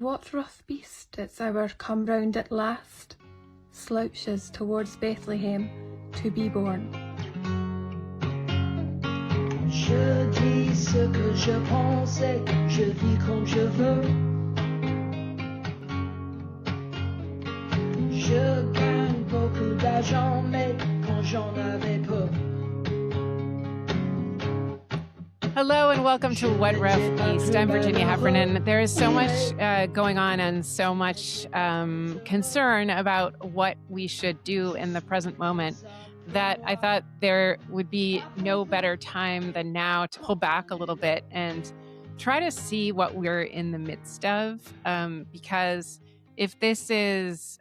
What rough beast its hour come round at last, slouches towards Bethlehem to be born? Je dis ce que je pense et je vis comme je veux. Je gagne beaucoup d'argent, mais quand j'en avais peu. Hello and welcome to What Rough East. I'm Virginia Heffernan. There is so much going on and so much concern about what we should do in the present moment that I thought there would be no better time than now to pull back a little bit and try to see what we're in the midst of. Because if this is,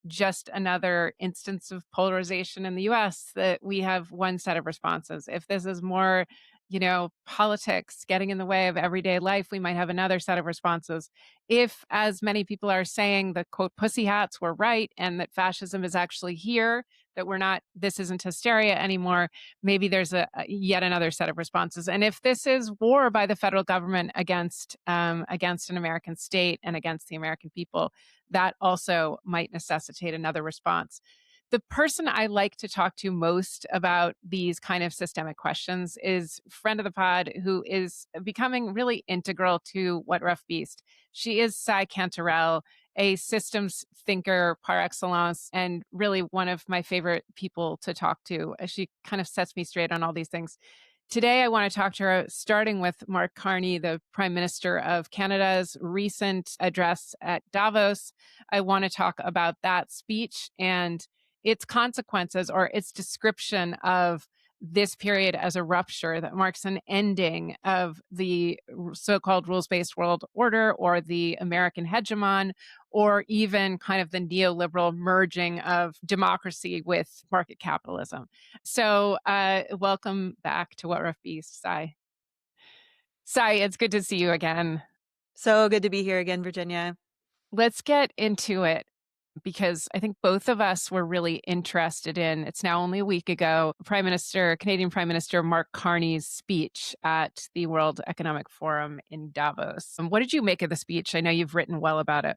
just another instance of polarization in the US, that we have one set of responses. If this is more, politics getting in the way of everyday life, we might have another set of responses. If, as many people are saying, the quote, pussy hats were right and that fascism is actually here, that this isn't hysteria anymore, maybe there's yet another set of responses. And if this is war by the federal government against an American state and against the American people, that also might necessitate another response. The person I like to talk to most about these kind of systemic questions is a friend of the pod who is becoming really integral to What Rough Beast. She is Cy Cantarell, a systems thinker par excellence, and really one of my favorite people to talk to. She kind of sets me straight on all these things. Today, I want to talk to her, starting with Mark Carney, the Prime Minister of Canada's recent address at Davos. I want to talk about that speech and its consequences, or its description of this period as a rupture that marks an ending of the so-called rules-based world order, or the American hegemon, or even kind of the neoliberal merging of democracy with market capitalism. So welcome back to What Rough Beast, Cy. Cy, it's good to see you again. So good to be here again, Virginia. Let's get into it, because I think both of us were really interested in, it's now only a week ago, Canadian Prime Minister Mark Carney's speech at the World Economic Forum in Davos. What did you make of the speech? I know you've written well about it.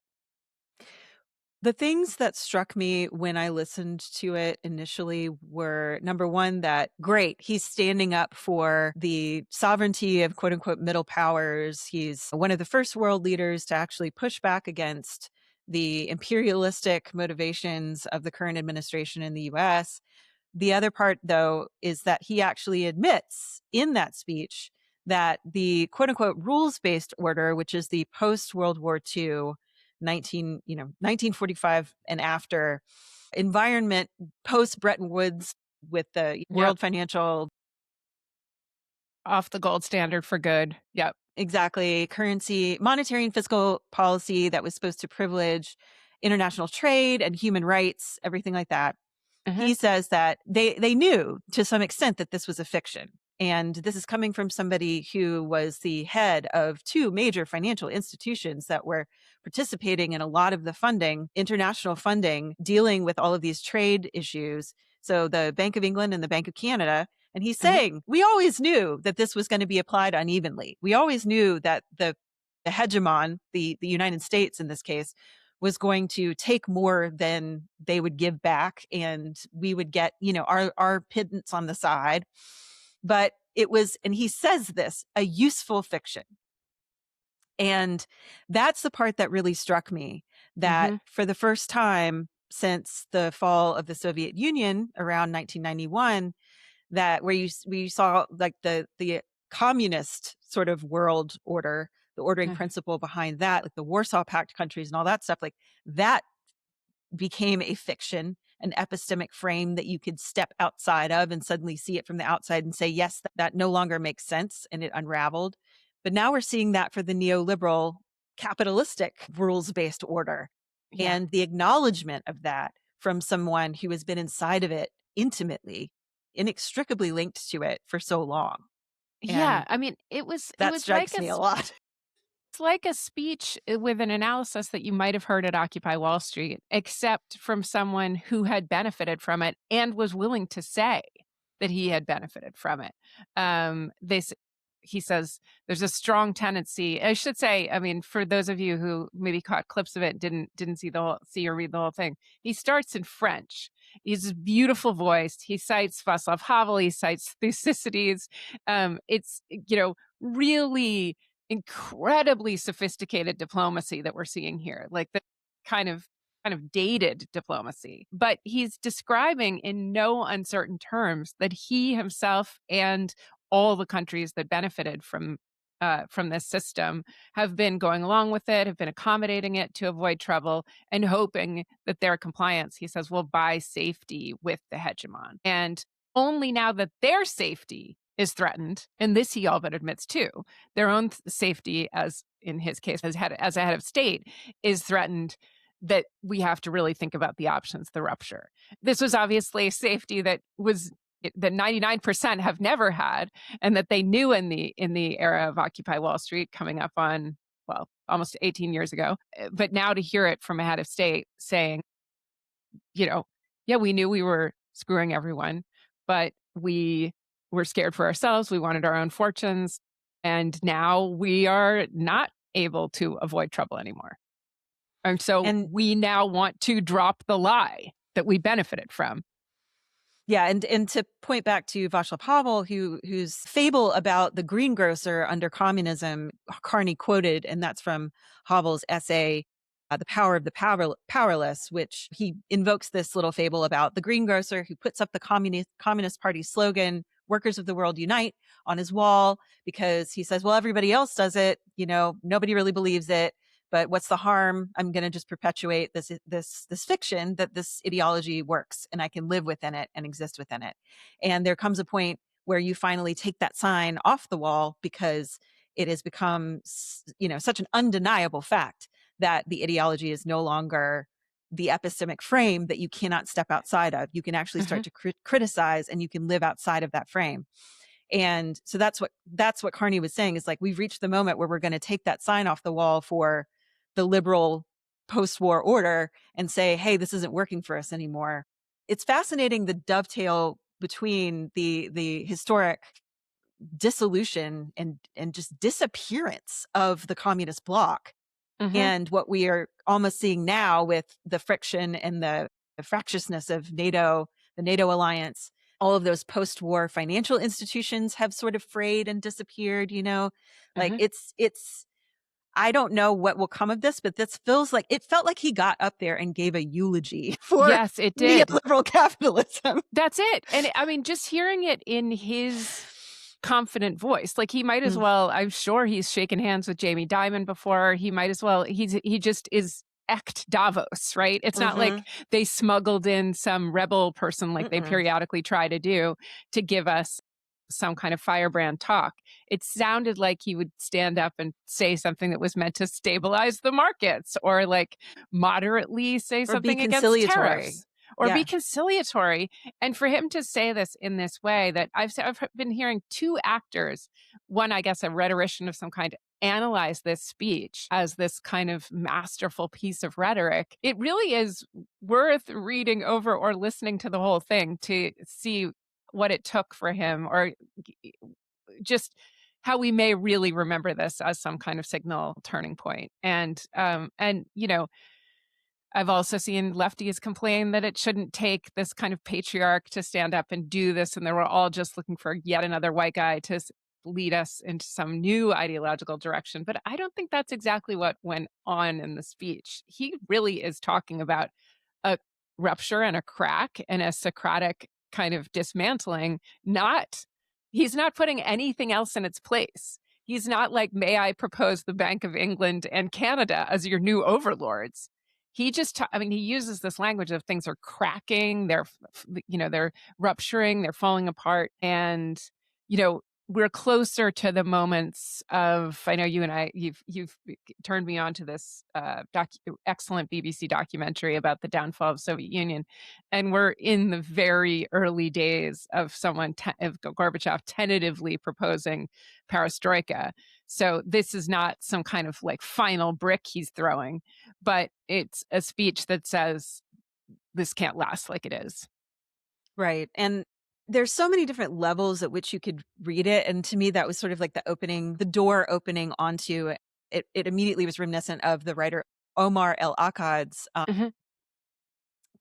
The things that struck me when I listened to it initially were, number one, that great, he's standing up for the sovereignty of quote unquote middle powers. He's one of the first world leaders to actually push back against the imperialistic motivations of the current administration in the US. The other part, though, is that he actually admits in that speech that the quote unquote rules-based order, which is the post-World War II 1945 and after environment, post Bretton Woods, with the world financial off the gold standard for good. Yep. Exactly. Currency, monetary and fiscal policy that was supposed to privilege international trade and human rights, everything like that. He says that they knew to some extent that this was a fiction. And this is coming from somebody who was the head of two major financial institutions that were participating in a lot of the funding, international funding, dealing with all of these trade issues. So the Bank of England and the Bank of Canada. And he's saying, we always knew that this was going to be applied unevenly. We always knew that the hegemon, the United States in this case, was going to take more than they would give back, and we would get, our pittance on the side. But it was, and he says this, a useful fiction. And that's the part that really struck me, that for the first time since the fall of the Soviet Union around 1991, that where you saw like the communist sort of world order, the ordering principle behind that, like the Warsaw Pact countries and all that stuff, like that became a fiction, an epistemic frame that you could step outside of and suddenly see it from the outside and say, yes, that no longer makes sense, and it unraveled. But now we're seeing that for the neoliberal capitalistic rules-based order, and the acknowledgement of that from someone who has been inside of it intimately, inextricably linked to it for so long. I mean, that strikes me a lot. It's like a speech with an analysis that you might have heard at Occupy Wall Street, except from someone who had benefited from it and was willing to say that he had benefited from it. he says there's a strong tendency, I should say, I mean, for those of you who maybe caught clips of it, didn't see or read the whole thing, he starts in French. He's a beautiful voice. He cites Václav Havel, he cites Thucydides. It's, really incredibly sophisticated diplomacy that we're seeing here, like the kind of dated diplomacy. But he's describing in no uncertain terms that he himself and all the countries that benefited from this system have been going along with it, have been accommodating it to avoid trouble, and hoping that their compliance, he says, will buy safety with the hegemon. And only now that their safety is threatened, and this he all but admits too, their own safety, as in his case, as a head of state, is threatened, that we have to really think about the options, the rupture. This was obviously a safety that 99% have never had, and that they knew in the era of Occupy Wall Street coming up on, well, almost 18 years ago. But now to hear it from a head of state saying, yeah, we knew we were screwing everyone, but we were scared for ourselves. We wanted our own fortunes. And now we are not able to avoid trouble anymore. And so we now want to drop the lie that we benefited from. Yeah, and to point back to Václav Havel, whose fable about the greengrocer under communism, Carney quoted, and that's from Havel's essay, The Power of the Powerless, which he invokes this little fable about the greengrocer who puts up the Communist Party slogan, "Workers of the World Unite," on his wall, because he says, well, everybody else does it, nobody really believes it. But what's the harm? I'm going to just perpetuate this fiction that this ideology works and I can live within it and exist within it. And there comes a point where you finally take that sign off the wall because it has become, such an undeniable fact that the ideology is no longer the epistemic frame that you cannot step outside of. You can actually start to criticize, and you can live outside of that frame. And so that's what Carney was saying, is like, we've reached the moment where we're going to take that sign off the wall for the liberal post-war order and say, hey, this isn't working for us anymore. It's fascinating, the dovetail between the historic dissolution and just disappearance of the communist bloc and what we are almost seeing now with the friction and the fractiousness of NATO, the NATO alliance. All of those post-war financial institutions have sort of frayed and disappeared, like it's I don't know what will come of this, but this feels like, it felt like he got up there and gave a eulogy for yes, it did. neoliberal capitalism. That's it. And I mean, just hearing it in his confident voice, like he might as well, I'm sure he's shaken hands with Jamie Dimon before. He might as well, he just is act Davos, right? It's not like they smuggled in some rebel person like they periodically try to do to give us some kind of firebrand talk. It sounded like he would stand up and say something that was meant to stabilize the markets, or like moderately say something against tariffs, or be conciliatory. And for him to say this in this way, that I've been hearing two actors, one, I guess, a rhetorician of some kind, analyze this speech as this kind of masterful piece of rhetoric. It really is worth reading over or listening to the whole thing to see what it took for him, or just how we may really remember this as some kind of signal turning point. And I've also seen lefties complain that it shouldn't take this kind of patriarch to stand up and do this, and they were all just looking for yet another white guy to lead us into some new ideological direction. But I don't think that's exactly what went on in the speech. He really is talking about a rupture and a crack and a Socratic kind of dismantling. He's not putting anything else in its place. He's not like, may I propose the Bank of England and Canada as your new overlords. He just, he uses this language of things are cracking, they're rupturing, they're falling apart. And, we're closer to the moments of, I know you and I, you've turned me on to this excellent BBC documentary about the downfall of the Soviet Union. And we're in the very early days of of Gorbachev tentatively proposing perestroika. So this is not some kind of like final brick he's throwing, but it's a speech that says this can't last like it is. Right. And there's so many different levels at which you could read it. And to me, that was sort of like the door opening onto it. It immediately was reminiscent of the writer Omar El-Akkad's Mhm.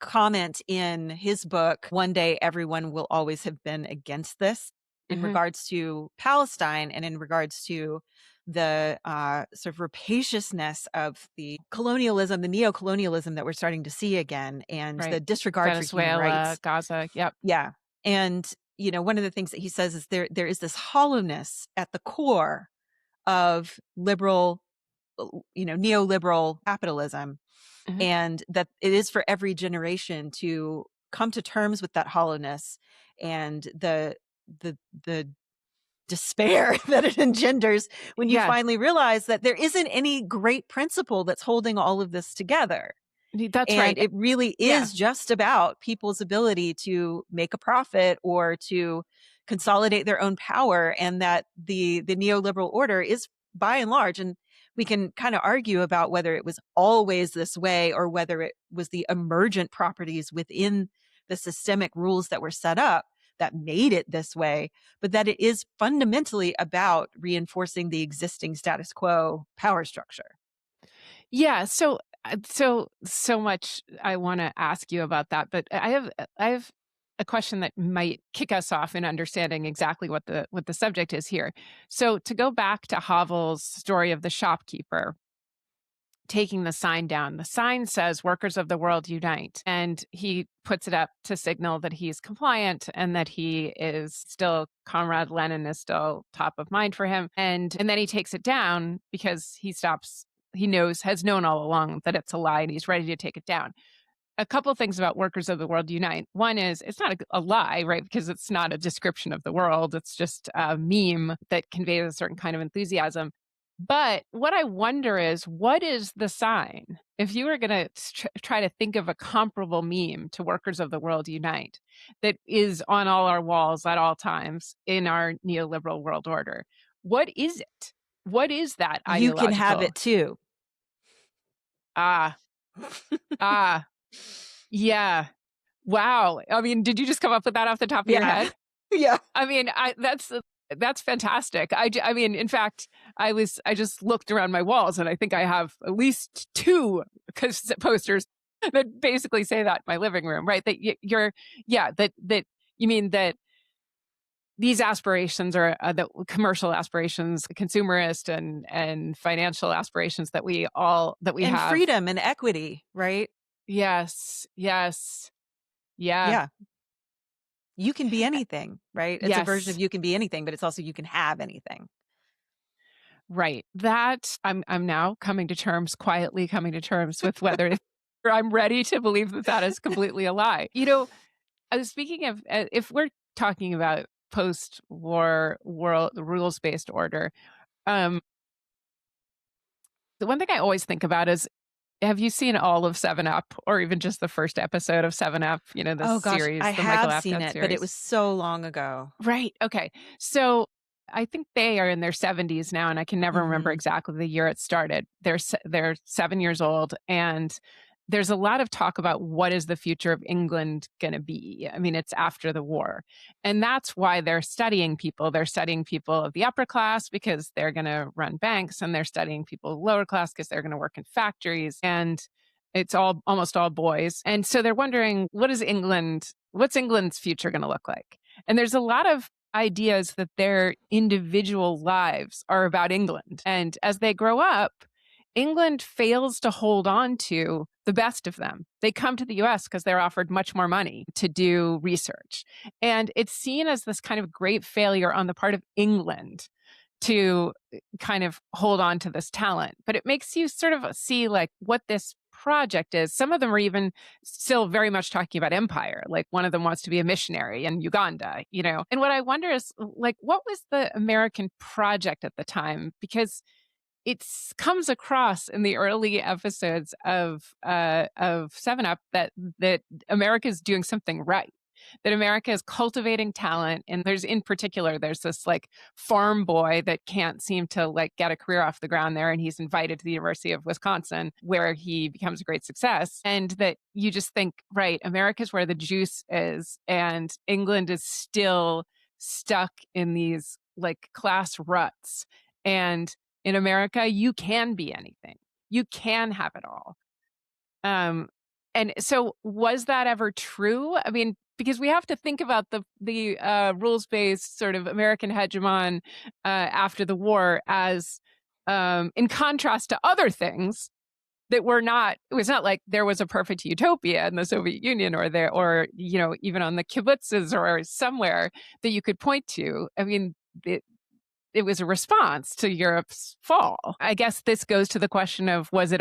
comment in his book, One Day Everyone Will Always Have Been Against This, in Mhm. regards to Palestine and in regards to the sort of rapaciousness of the colonialism, the neo-colonialism that we're starting to see again, and Right. the disregard for human Venezuela, rights. Gaza. Yep. Yeah. And, one of the things that he says is there is this hollowness at the core of liberal, neoliberal capitalism, Mhm. and that it is for every generation to come to terms with that hollowness and the despair that it engenders when you Yeah, finally realize that there isn't any great principle that's holding all of this together. that's right. And it really Yeah. is just about people's ability to make a profit or to consolidate their own power, and that the neoliberal order is, by and large, and we can kind of argue about whether it was always this way or whether it was the emergent properties within the systemic rules that were set up that made it this way, but that it is fundamentally about reinforcing the existing status quo power structure. Yeah, so much I want to ask you about that, but I have a question that might kick us off in understanding exactly what the subject is here. So to go back to Havel's story of the shopkeeper taking the sign down. The sign says "Workers of the World Unite," and he puts it up to signal that he's compliant and that he is still Comrade Lenin is still top of mind for him. And then he takes it down because he has known all along that it's a lie and he's ready to take it down. A couple things about Workers of the World Unite. One is it's not a lie, right? Because it's not a description of the world. It's just a meme that conveys a certain kind of enthusiasm. But what I wonder is, what is the sign? If you were going to try to think of a comparable meme to Workers of the World Unite that is on all our walls at all times in our neoliberal world order, what is it? What is that You can have ideological? it too. Ah, ah, yeah. Wow. I mean, did you just come up with that off the top of your Yeah. head? Yeah. I mean, that's fantastic. I mean, in fact, I just looked around my walls and I think I have at least two posters that basically say that in my living room, right? That that you mean that these aspirations are the commercial aspirations, consumerist and financial aspirations that we And have. freedom and equity, right? Yes. Yes. Yeah. Yeah. You can be anything, right? It's a version of Yes. you can be anything, but it's also you can have anything. Right. That I'm now quietly coming to terms with whether I'm ready to believe that that is completely a lie. Speaking of, if we're talking about post-war world rules-based order, um, the one thing I always think about is, have you seen all of 7 Up or even just the first episode of 7 Up? The Oh gosh, series, I the Michael have seen Apted it, but it series. was so long ago. Right. Okay. So I think they are in their 70s now, and I can never remember Mhm. exactly the year it started. They're 7 years old, and there's a lot of talk about what is the future of England going to be. I mean, it's after the war, and that's why they're studying people. They're studying people of the upper class because they're going to run banks, and they're studying people of lower class because they're going to work in factories, and it's almost all boys. And so they're wondering, what's England's future going to look like? And there's a lot of ideas that their individual lives are about England. And as they grow up, England fails to hold on to the best of them. They come to the US because they're offered much more money to do research. And it's seen as this kind of great failure on the part of England to kind of hold on to this talent. But it makes you sort of see like what this project is. Some of them are even still very much talking about empire. Like one of them wants to be a missionary in Uganda. And what I wonder is like, what was the American project at the time? Because it comes across in the early episodes of 7 Up that America is doing something right. that America is cultivating talent. And in particular, there's this like farm boy that can't seem to like get a career off the ground there. And he's invited to the University of Wisconsin, where he becomes a great success. And that you just think, right, America's where the juice is, and England is still stuck in these like class ruts. And in America, you can be anything. You can have it all. And so was that ever true? I mean, because we have to think about the rules-based sort of American hegemon after the war as in contrast to other things that were not. It was not like there was a perfect utopia in the Soviet Union or you know, even on the kibbutzes or somewhere that you could point to. I mean, it was a response to Europe's fall. I guess this goes to the question of, was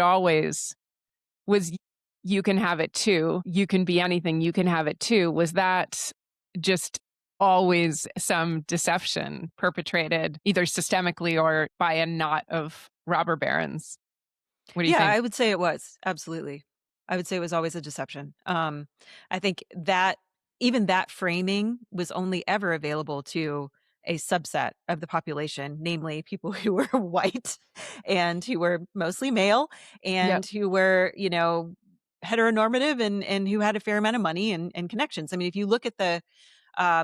you can have it too, you can be anything, you can have it too. Was that just always some deception perpetrated either systemically or by a knot of robber barons? What do you think? I would say it was. Absolutely. I would say it was always a deception. I think that even that framing was only ever available to a subset of the population, namely people who were white and who were mostly male and who were, you know, heteronormative and who had a fair amount of money and connections. I mean, if you look at the,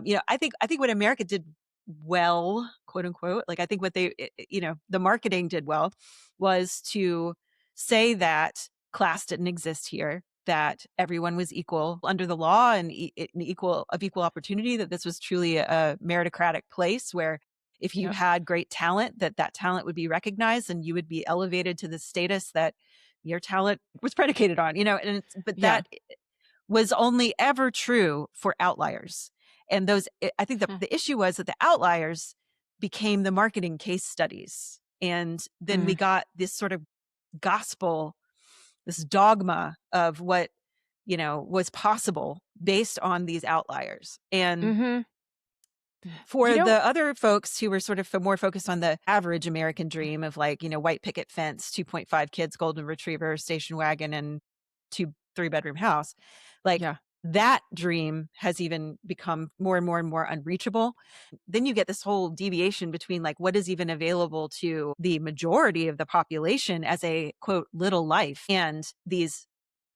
you know, I think what America did well, quote unquote, like I think what they, you know, the marketing did well was to say that class didn't exist here, that everyone was equal under the law and equal opportunity, that this was truly a meritocratic place where if you had great talent, that talent would be recognized and you would be elevated to the status that your talent was predicated on, you know, and that was only ever true for outliers. And I think the issue was that the outliers became the marketing case studies. And then we got this sort of gospel, this dogma of what, you know, was possible based on these outliers. And for the other folks who were sort of more focused on the average American dream of like, you know, white picket fence, 2.5 kids, golden retriever, station wagon, and 3-bedroom house, like that dream has even become more and more and more unreachable. Then you get this whole deviation between like what is even available to the majority of the population as a quote little life, and these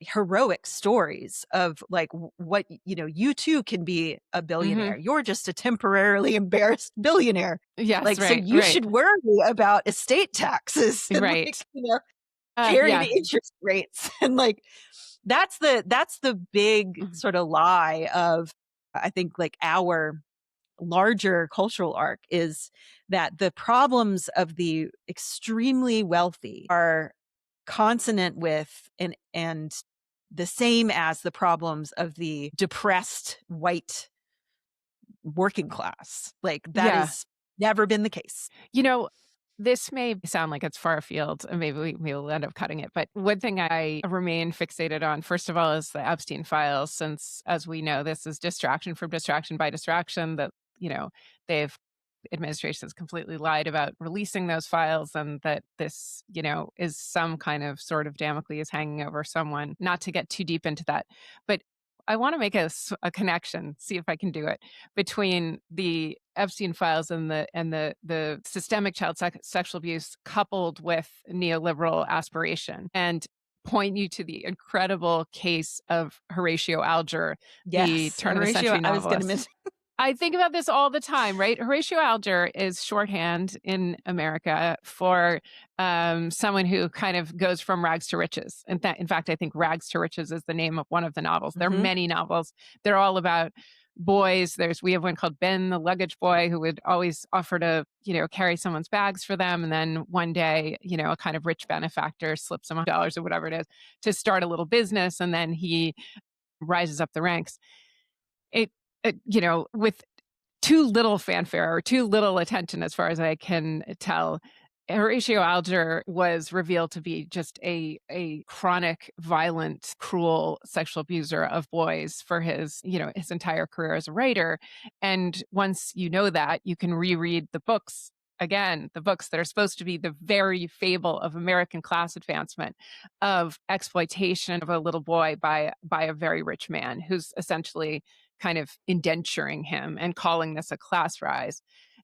heroic stories of like what, you know, you too can be a billionaire. You're just a temporarily embarrassed billionaire. Yes, like right, so you should worry about estate taxes and like, you know, carried interest rates. And like that's the big sort of lie of, I think, like our larger cultural arc is that the problems of the extremely wealthy are consonant with and the same as the problems of the depressed white working class. Like that has never been the case. You know, this may sound like it's far afield, and maybe we'll end up cutting it. But one thing I remain fixated on, first of all, is the Epstein files, since, as we know, this is distraction from distraction by distraction, that, you know, administration has completely lied about releasing those files, and that this, you know, is some kind of sort of Damocles hanging over someone. Not to get too deep into that, but I want to make a connection, see if I can do it, between the Epstein files and the systemic child sexual abuse coupled with neoliberal aspiration, and point you to the incredible case of Horatio Alger, the turn of the century novelist. I think about this all the time, right? Horatio Alger is shorthand in America for someone who kind of goes from rags to riches. In fact, I think Rags to Riches is the name of one of the novels. There are many novels. They're all about boys. We have one called Ben the Luggage Boy, who would always offer to, you know, carry someone's bags for them. And then one day, you know, a kind of rich benefactor slips him $100 or whatever it is to start a little business. And then he rises up the ranks. You know, with too little fanfare or too little attention, as far as I can tell, Horatio Alger was revealed to be just a chronic, violent, cruel sexual abuser of boys for his, you know, his entire career as a writer. And once you know that, you can reread the books again, the books that are supposed to be the very fable of American class advancement, of exploitation of a little boy by a very rich man who's essentially kind of indenturing him and calling this a class rise.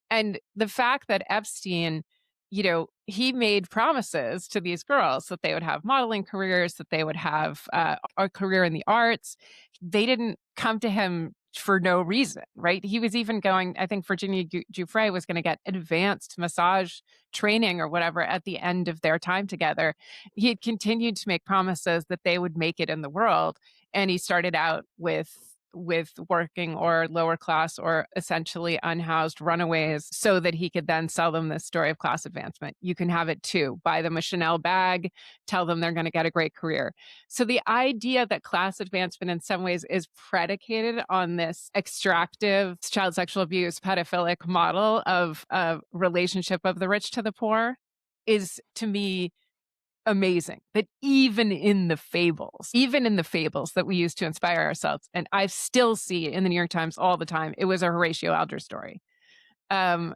And the fact that Epstein, he made promises to these girls that they would have modeling careers, that they would have a career in the arts. They didn't come to him for no reason, right? He was even going, I think Virginia Giuffre was going to get advanced massage training or whatever at the end of their time together. He had continued to make promises that they would make it in the world. And he started out with working or lower class or essentially unhoused runaways so that he could then sell them this story of class advancement. You can have it too. Buy them a Chanel bag, tell them they're going to get a great career. So the idea that class advancement in some ways is predicated on this extractive child sexual abuse, pedophilic model of a relationship of the rich to the poor is, to me, amazing. That even in the fables that we use to inspire ourselves, and I still see in the New York Times all the time, it was a Horatio Alger story. That's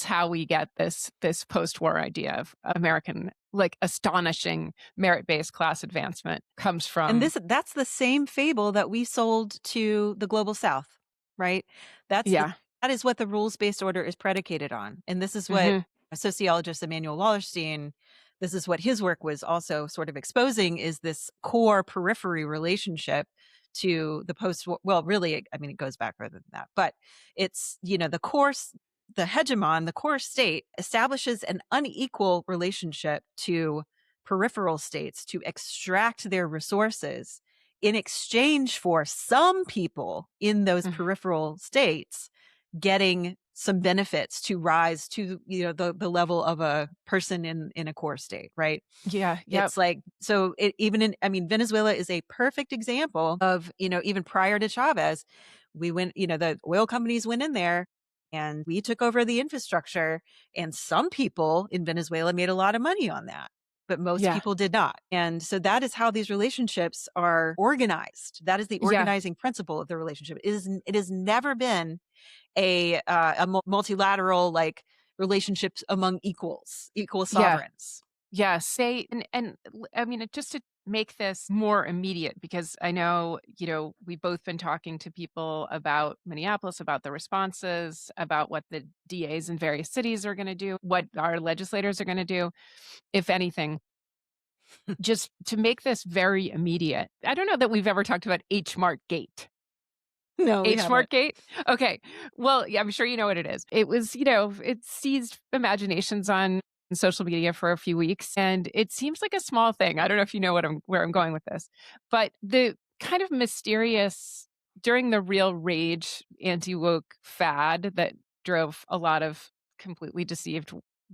how we get this post-war idea of American, like, astonishing merit-based class advancement comes from. And that's the same fable that we sold to the global South, right? That is what the rules-based order is predicated on. And this is what sociologist Emanuel Wallerstein, this is what his work was also sort of exposing, is this core periphery relationship to the well, really, I mean, it goes back further than that, but it's, the hegemon, the core state, establishes an unequal relationship to peripheral states to extract their resources in exchange for some people in those peripheral states getting some benefits to rise to the level of a person in a core state, right? Yeah. It's like, so Venezuela is a perfect example of, even prior to Chavez, we went, the oil companies went in there and we took over the infrastructure, and some people in Venezuela made a lot of money on that, but most people did not. And so that is how these relationships are organized. That is the organizing principle of the relationship. It has never been a multilateral, like, relationships among equal sovereigns. Yes. And I mean, just to make this more immediate, because I know, we've both been talking to people about Minneapolis, about the responses, about what the DAs in various cities are going to do, what our legislators are going to do, if anything. Just to make this very immediate, I don't know that we've ever talked about H Mart Gate. No, H Mart Gate? Okay. Well, yeah, I'm sure you know what it is. It was, it seized imaginations on social media for a few weeks, and it seems like a small thing. I don't know if you know where I'm going with this, but the kind of mysterious, during the real rage anti-woke fad that drove a lot of completely deceived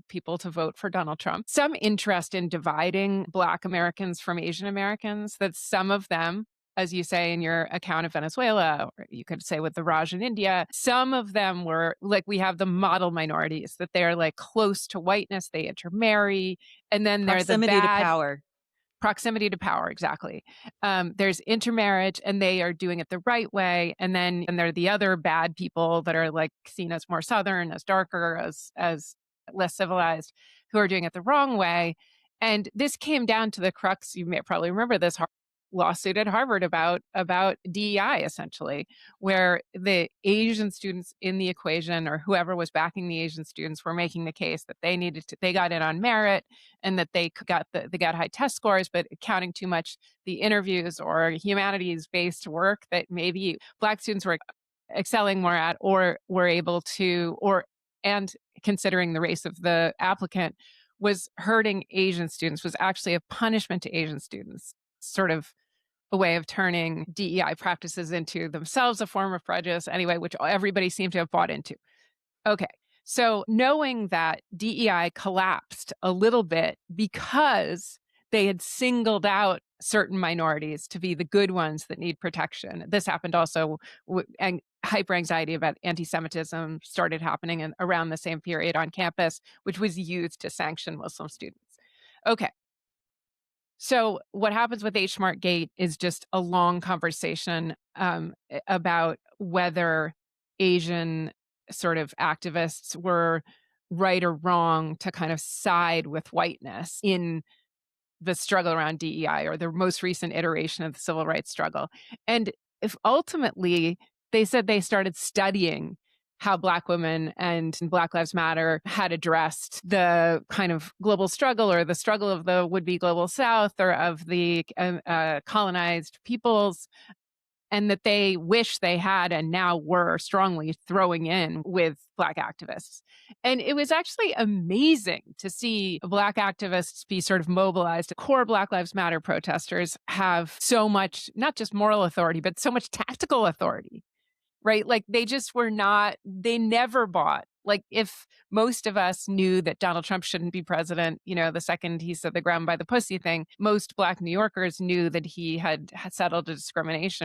people to vote for Donald Trump, some interest in dividing Black Americans from Asian Americans, that some of them, as you say in your account of Venezuela, or you could say with the Raj in India, some of them were like, we have the model minorities, that they're like close to whiteness, they intermarry, and then they're the bad proximity to power. Exactly. There's intermarriage, and they are doing it the right way, and they're the other bad people that are like seen as more Southern, as darker, as less civilized, who are doing it the wrong way. And this came down to the crux. You may probably remember this lawsuit at Harvard about DEI, essentially, where the Asian students in the equation, or whoever was backing the Asian students, were making the case that they got in on merit, and that they got high test scores, but counting too much the interviews or humanities based work that maybe Black students were excelling more at, or were able to, and considering the race of the applicant, was hurting Asian students, was actually a punishment to Asian students, sort of a way of turning DEI practices into themselves a form of prejudice anyway, which everybody seemed to have bought into. Okay. So knowing that DEI collapsed a little bit because they had singled out certain minorities to be the good ones that need protection. This happened also, and hyper anxiety about anti-Semitism started happening around the same period on campus, which was used to sanction Muslim students. Okay. So what happens with H Mart Gate is just a long conversation about whether Asian sort of activists were right or wrong to kind of side with whiteness in the struggle around DEI, or the most recent iteration of the civil rights struggle. And if ultimately they said they started studying how Black women and Black Lives Matter had addressed the kind of global struggle, or the struggle of the would-be global South, or of the colonized peoples, and that they wish they had and now were strongly throwing in with Black activists. And it was actually amazing to see Black activists be sort of mobilized. Core Black Lives Matter protesters have so much, not just moral authority, but so much tactical authority, right? Like they just were not, they never bought. Like if most of us knew that Donald Trump shouldn't be president, the second he said the ground by the pussy thing, most Black New Yorkers knew that he had settled a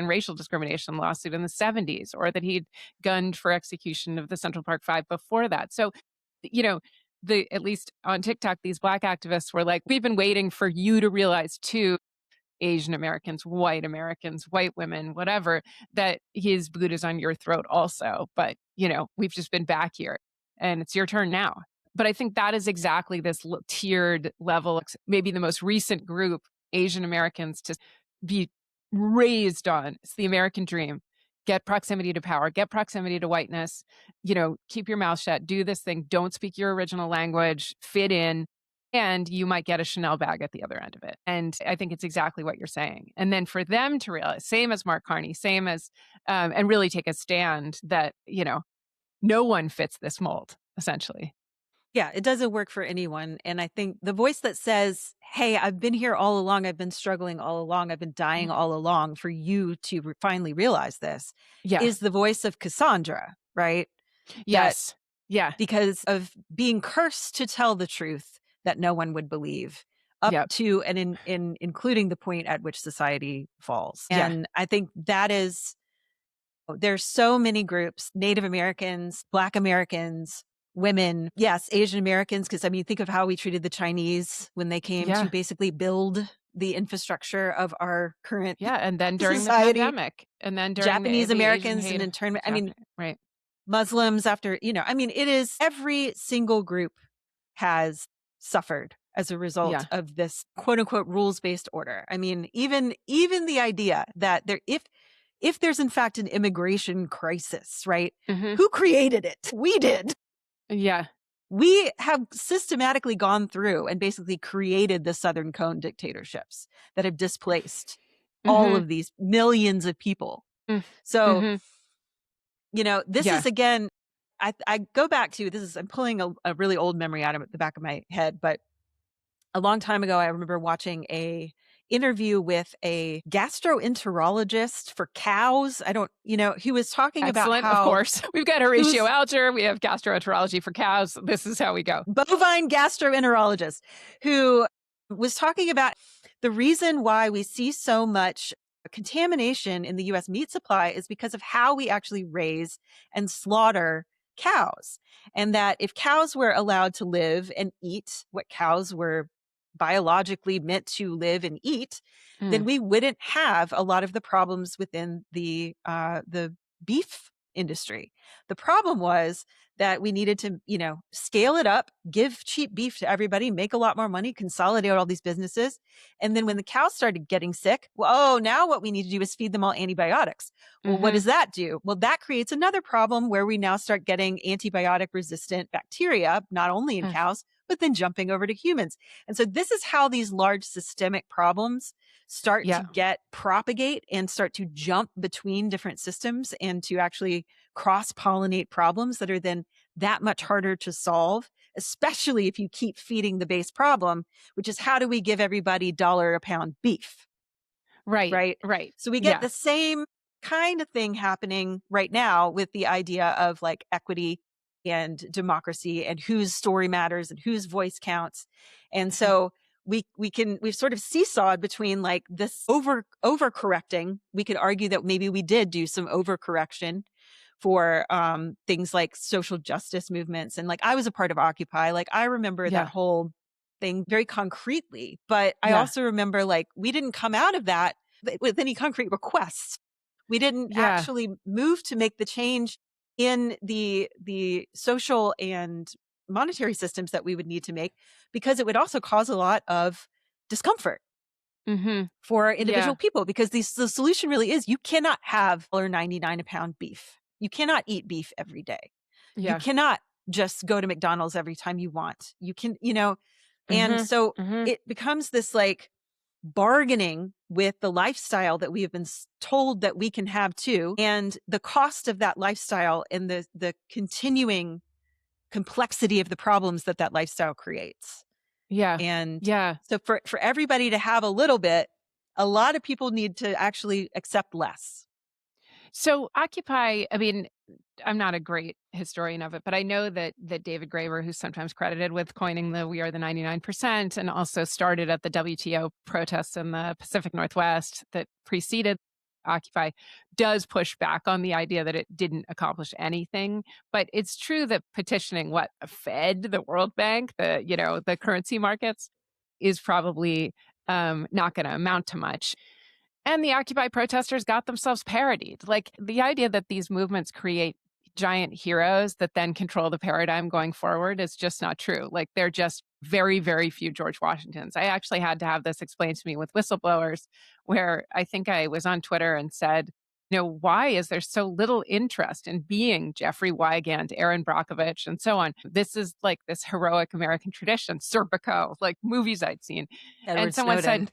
racial discrimination lawsuit in the 70s, or that he'd gunned for execution of the Central Park Five before that. So, at least on TikTok, these Black activists were like, we've been waiting for you to realize too, Asian Americans, white women, whatever, that his boot is on your throat also. But, we've just been back here and it's your turn now. But I think that is exactly this tiered level, maybe the most recent group, Asian Americans, to be raised on. It's the American dream. Get proximity to power, get proximity to whiteness, keep your mouth shut, do this thing, don't speak your original language, fit in. And you might get a Chanel bag at the other end of it. And I think it's exactly what you're saying. And then for them to realize, same as Mark Carney, same as, and really take a stand that, no one fits this mold, essentially. Yeah, it doesn't work for anyone. And I think the voice that says, hey, I've been here all along, I've been struggling all along, I've been dying all along for you to finally realize this, is the voice of Cassandra, right? Yes. Yeah. Because of being cursed to tell the truth that no one would believe, up to and in including the point at which society falls. And I think that is, there's so many groups, Native Americans, Black Americans, women, yes, Asian Americans, because think of how we treated the Chinese when they came to basically build the infrastructure of our current and then during society. the pandemic, and then during Japanese the Americans and internment. right. Muslims after, it is every single group has suffered as a result of this quote unquote rules-based order. Even the idea that if there's in fact an immigration crisis, right? Mm-hmm. Who created it? We did. Yeah. We have systematically gone through and basically created the Southern Cone dictatorships that have displaced all of these millions of people. So, this is, again, I go back to, I'm pulling a really old memory out of the back of my head, but a long time ago, I remember watching a interview with a gastroenterologist for cows. He was talking about how, of course, we've got Horatio Alger, we have gastroenterology for cows. This is how we go. Bovine gastroenterologist who was talking about the reason why we see so much contamination in the U.S. meat supply is because of how we actually raise and slaughter cows. And that if cows were allowed to live and eat what cows were biologically meant to live and eat, then we wouldn't have a lot of the problems within the beef industry. The problem was that we needed to, scale it up, give cheap beef to everybody, make a lot more money, consolidate all these businesses. And then when the cows started getting sick, now what we need to do is feed them all antibiotics. Well, what does that do? Well, that creates another problem where we now start getting antibiotic resistant bacteria, not only in cows, but then jumping over to humans. And so this is how these large systemic problems start to propagate and start to jump between different systems and to actually cross-pollinate problems that are then that much harder to solve, especially if you keep feeding the base problem, which is how do we give everybody $1 a pound beef? Right. So we get the same kind of thing happening right now with the idea of like equity and democracy and whose story matters and whose voice counts. And so we've sort of seesawed between like this overcorrecting. We could argue that maybe we did do some overcorrection for things like social justice movements. And like I was a part of Occupy. Like I remember that whole thing very concretely, but I also remember like we didn't come out of that with any concrete requests. We didn't actually move to make the change in the social and monetary systems that we would need to make, because it would also cause a lot of discomfort. for individual people, because the solution really is you cannot have $1.99 a pound beef. You cannot eat beef every day. You cannot just go to McDonald's every time you want. You can, and so it becomes this like bargaining with the lifestyle that we have been told that we can have too, and the cost of that lifestyle and the continuing complexity of the problems that lifestyle creates. And so for everybody to have a little bit, a lot of people need to actually accept less. So Occupy, I mean, I'm not a great historian of it, but I know that David Graeber, who's sometimes credited with coining the "We Are the 99%" and also started at the WTO protests in the Pacific Northwest that preceded Occupy, does push back on the idea that it didn't accomplish anything. But it's true that petitioning the Fed, the World Bank, the currency markets is probably not going to amount to much. And the Occupy protesters got themselves parodied. Like, the idea that these movements create giant heroes that then control the paradigm going forward is just not true. Like, they're just very, very few George Washingtons. I actually had to have this explained to me with whistleblowers, where I think I was on Twitter and said, why is there so little interest in being Jeffrey Wigand, Aaron Brockovich, and so on? This is like this heroic American tradition, Serpico, like movies I'd seen. And someone said,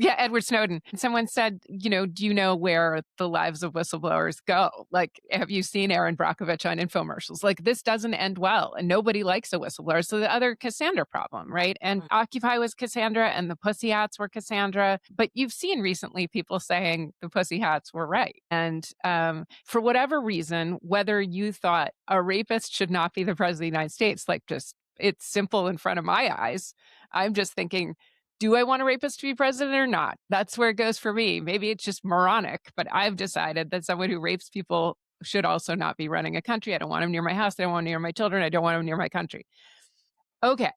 Edward Snowden. And someone said, do you know where the lives of whistleblowers go? Like, have you seen Aaron Brockovich on infomercials? Like, this doesn't end well, and nobody likes a whistleblower. So the other Cassandra problem, right? And Occupy was Cassandra, and the Pussy Hats were Cassandra. But you've seen recently people saying the Pussy Hats were right. And for whatever reason, whether you thought a rapist should not be the president of the United States, like, just, it's simple in front of my eyes. I'm just thinking, do I want a rapist to be president or not? That's where it goes for me. Maybe it's just moronic, but I've decided that someone who rapes people should also not be running a country. I don't want him near my house. I don't want him near my children. I don't want him near my country. Okay.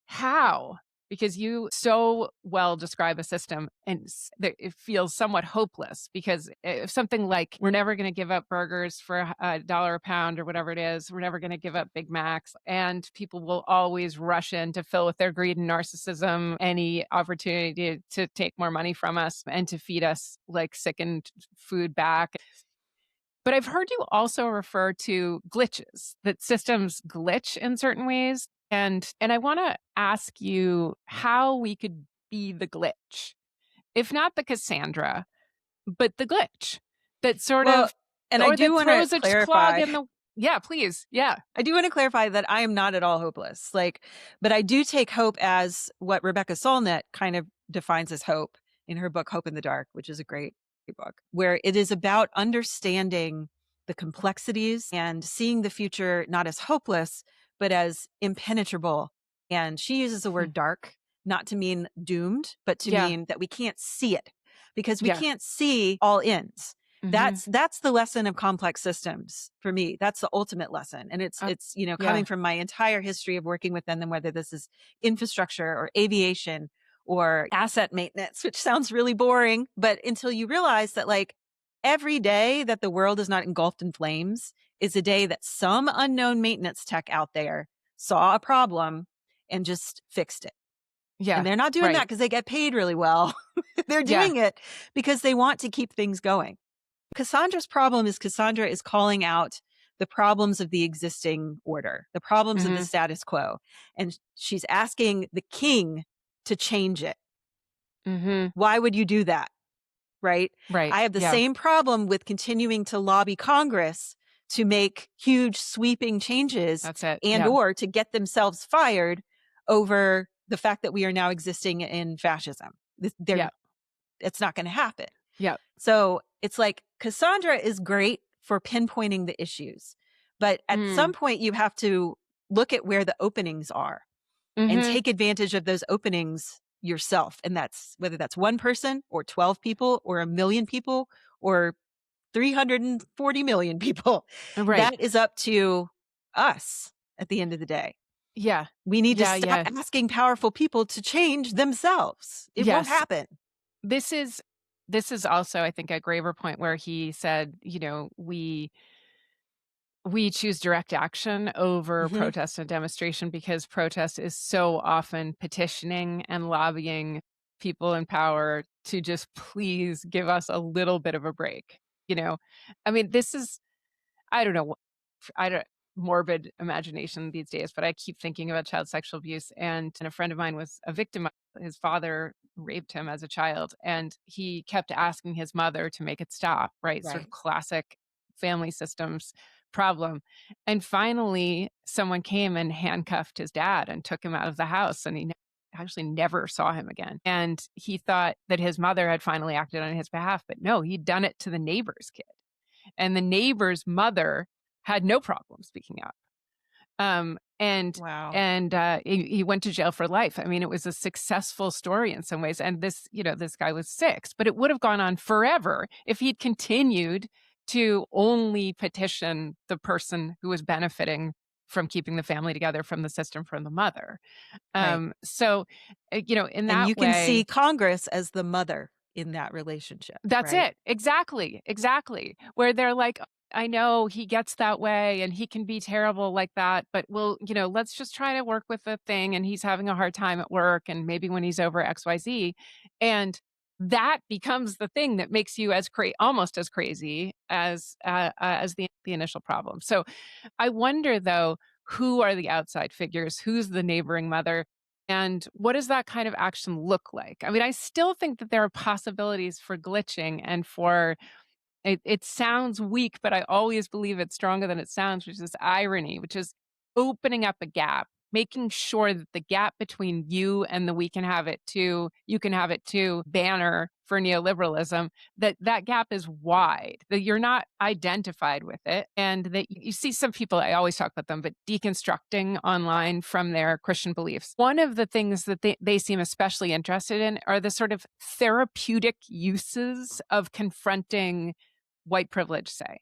How? Because you so well describe a system, and it feels somewhat hopeless, because if something like, we're never going to give up burgers for $1 a pound or whatever it is, we're never going to give up Big Macs, and people will always rush in to fill with their greed and narcissism any opportunity to take more money from us and to feed us like sickened food back. But I've heard you also refer to glitches, that systems glitch in certain ways. And I want to ask you how we could be the glitch, if not the Cassandra, but the glitch that sort of, and or I do want to clarify. Yeah, please. Yeah. I do want to clarify that I am not at all hopeless. But I do take hope as what Rebecca Solnit kind of defines as hope in her book, Hope in the Dark, which is a great book, where it is about understanding the complexities and seeing the future not as hopeless, but as impenetrable. And she uses the word dark, not to mean doomed, but to mean that we can't see it, because we can't see all ends. That's the lesson of complex systems for me. That's the ultimate lesson. And it's coming from my entire history of working with them, whether this is infrastructure or aviation or asset maintenance, which sounds really boring, but until you realize that, like, every day that the world is not engulfed in flames is a day that some unknown maintenance tech out there saw a problem and just fixed it. Yeah. And they're not doing that because they get paid really well. They're doing it because they want to keep things going. Cassandra's problem is Cassandra is calling out the problems of the existing order, the problems of the status quo. And she's asking the king to change it. Why would you do that? Right. I have the same problem with continuing to lobby Congress to make huge sweeping changes. That's it. Or to get themselves fired over the fact that we are now existing in fascism. It's not going to happen. Yeah. So it's like Cassandra is great for pinpointing the issues, but at some point you have to look at where the openings are and take advantage of those openings yourself. And that's whether that's one person or 12 people or 1 million people or 340 million people. That is up to us at the end of the day. Yeah. We need to stop asking powerful people to change themselves. It won't happen. This is also, I think, a Graeber point where he said, we choose direct action over protest and demonstration because protest is so often petitioning and lobbying people in power to just please give us a little bit of a break. I mean, this is, I don't know, I don't morbid imagination these days, but I keep thinking about child sexual abuse. And a friend of mine was a victim. His father raped him as a child, and he kept asking his mother to make it stop, right? Sort of Right. classic family systems problem. And finally, someone came and handcuffed his dad and took him out of the house, and he actually never saw him again. And he thought that his mother had finally acted on his behalf, but no, he'd done it to the neighbor's kid. And the neighbor's mother had no problem speaking out. Um, and Wow. he went to jail for life. I mean, it was a successful story in some ways. And this guy was 6, but it would have gone on forever if he'd continued to only petition the person who was benefiting from keeping the family together, from the system, from the mother. Right. So, in And that you can way, see Congress as the mother in that relationship. that's right? it. Exactly. Exactly. Where they're like, I know he gets that way and he can be terrible like that, but let's just try to work with the thing. And he's having a hard time at work. And maybe when he's over XYZ. And that becomes the thing that makes you almost as crazy as the initial problem. So I wonder, though, who are the outside figures? Who's the neighboring mother? And what does that kind of action look like? I mean, I still think that there are possibilities for glitching and for it sounds weak, but I always believe it's stronger than it sounds, which is irony, which is opening up a gap, making sure that the gap between you and the you can have it too banner for neoliberalism, that gap is wide, that you're not identified with it. And that you see some people, I always talk about them, but deconstructing online from their Christian beliefs. One of the things that they seem especially interested in are the sort of therapeutic uses of confronting white privilege, say.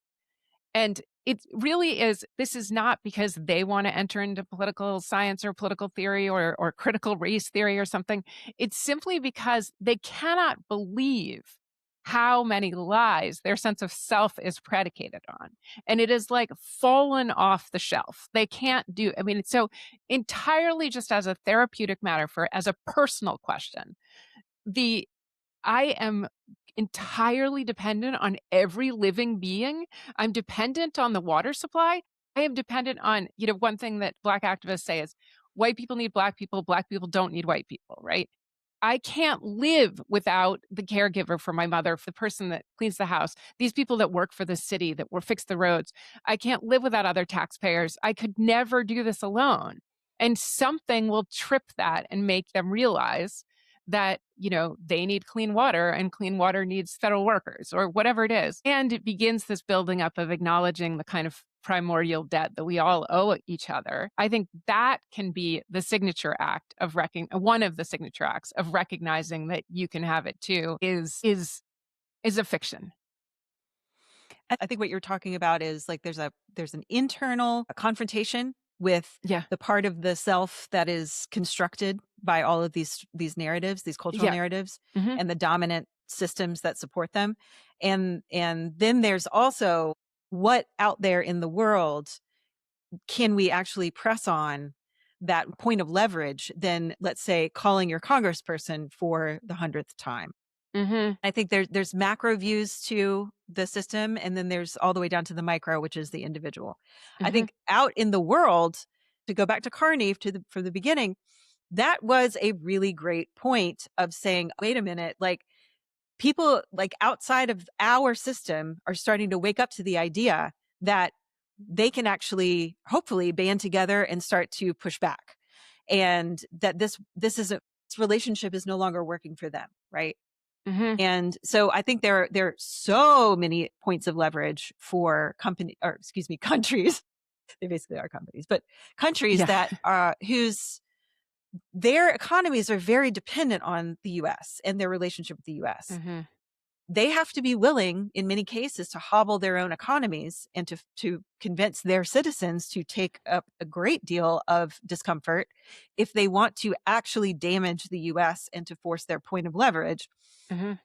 And it really is, this is not because they want to enter into political science or political theory or critical race theory or something. It's simply because they cannot believe how many lies their sense of self is predicated on. And it is like fallen off the shelf. They can't do, I mean, it's so entirely just as a therapeutic matter, as a personal question. I am entirely dependent on every living being. I'm dependent on the water supply. I am dependent on, one thing that Black activists say is white people need Black people don't need white people, right? I can't live without the caregiver for my mother, for the person that cleans the house, these people that work for the city, that will fix the roads. I can't live without other taxpayers. I could never do this alone. And something will trip that and make them realize that, they need clean water and clean water needs federal workers or whatever it is. And it begins this building up of acknowledging the kind of primordial debt that we all owe each other. I think that can be the signature act of one of the signature acts of recognizing that you can have it too is a fiction. I think what you're talking about is like there's an internal confrontation with the part of the self that is constructed by all of these narratives, these cultural narratives, and the dominant systems that support them. And then there's also what out there in the world can we actually press on that point of leverage than, let's say, calling your congressperson for the 100th time. I think there's macro views to the system, and then there's all the way down to the micro, which is the individual. I think out in the world, to go back to Carney from the beginning, that was a really great point of saying, wait a minute, like people like outside of our system are starting to wake up to the idea that they can actually hopefully band together and start to push back, and that this relationship is no longer working for them, right? And so I think there are so many points of leverage for countries. They basically are companies, but countries that whose their economies are very dependent on the US and their relationship with the US. They have to be willing, in many cases, to hobble their own economies and to convince their citizens to take up a great deal of discomfort if they want to actually damage the US and to force their point of leverage.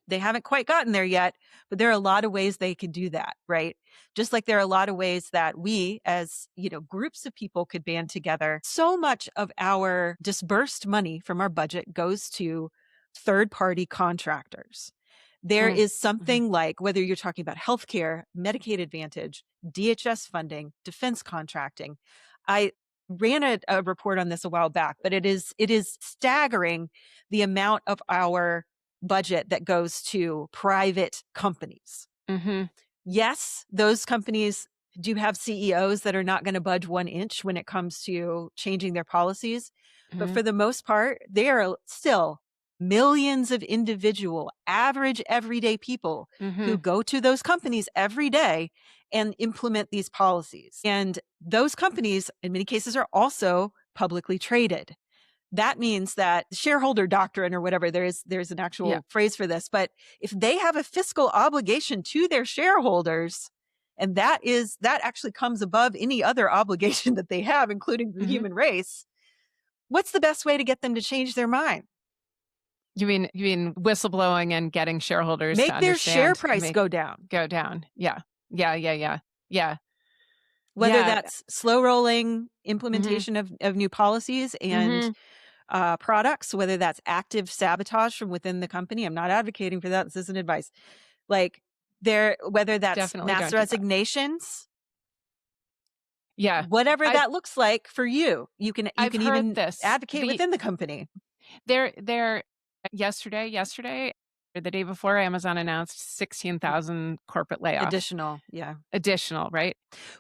They haven't quite gotten there yet, but there are a lot of ways they can do that, right? Just like there are a lot of ways that we, as groups of people, could band together. So much of our disbursed money from our budget goes to third-party contractors. There is something like, whether you're talking about healthcare, Medicaid Advantage, DHS funding, defense contracting. I ran a report on this a while back, but it is staggering the amount of our budget that goes to private companies. Yes, those companies do have CEOs that are not going to budge 1 inch when it comes to changing their policies. But for the most part, they are still millions of individual, average, everyday people who go to those companies every day and implement these policies. And those companies, in many cases, are also publicly traded. That means that shareholder doctrine or whatever, there's an actual phrase for this. But if they have a fiscal obligation to their shareholders, and that actually comes above any other obligation that they have, including the human race, what's the best way to get them to change their mind? You mean whistleblowing and getting shareholders Make to their share price go down. Go down. Yeah. Whether that's slow rolling implementation of new policies and products, whether that's active sabotage from within the company. I'm not advocating for that. This isn't advice. Like whether that's Definitely mass resignations. Yeah. Whatever that looks like for you. You can even advocate within the company. There yesterday or the day before, Amazon announced 16,000 corporate layoffs. Additional, right?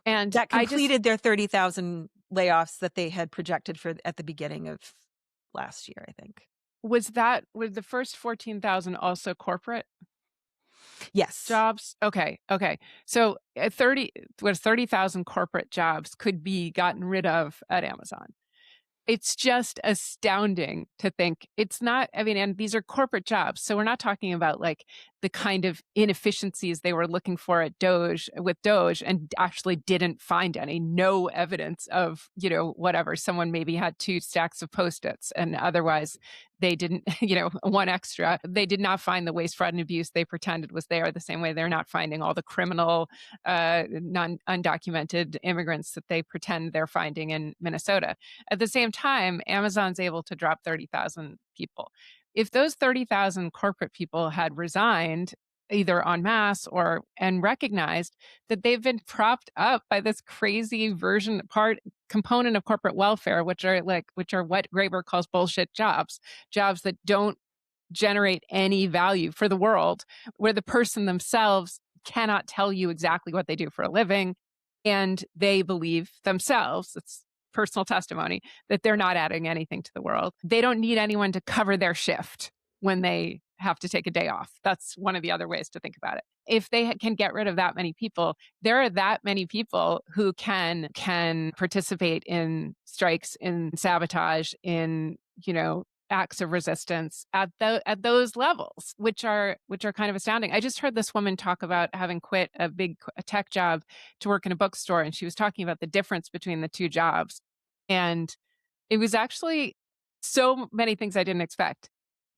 And that completed their 30,000 layoffs that they had projected for at the beginning of last year, I think. Was the first 14,000 also corporate? Yes. Jobs? Okay. So 30,000 corporate jobs could be gotten rid of at Amazon. It's just astounding to think it's not, and these are corporate jobs. So we're not talking about like the kind of inefficiencies they were looking for at Doge and actually didn't find any. No evidence of, whatever. Someone maybe had 2 stacks of Post-its and otherwise they didn't, 1 extra. They did not find the waste, fraud, and abuse they pretended was there, the same way they're not finding all the criminal, undocumented immigrants that they pretend they're finding in Minnesota. At the same time, Amazon's able to drop 30,000 people. If those 30,000 corporate people had resigned either en masse and recognized that they've been propped up by this crazy component of corporate welfare, which are what Graeber calls bullshit jobs that don't generate any value for the world, where the person themselves cannot tell you exactly what they do for a living, and they believe themselves, it's personal testimony, that they're not adding anything to the world. They don't need anyone to cover their shift when they have to take a day off. That's one of the other ways to think about it. If they can get rid of that many people, there are that many people who can participate in strikes, in sabotage, in, acts of resistance at those levels, which are kind of astounding. I just heard this woman talk about having quit a tech job to work in a bookstore, and she was talking about the difference between the 2 jobs. And it was actually so many things I didn't expect.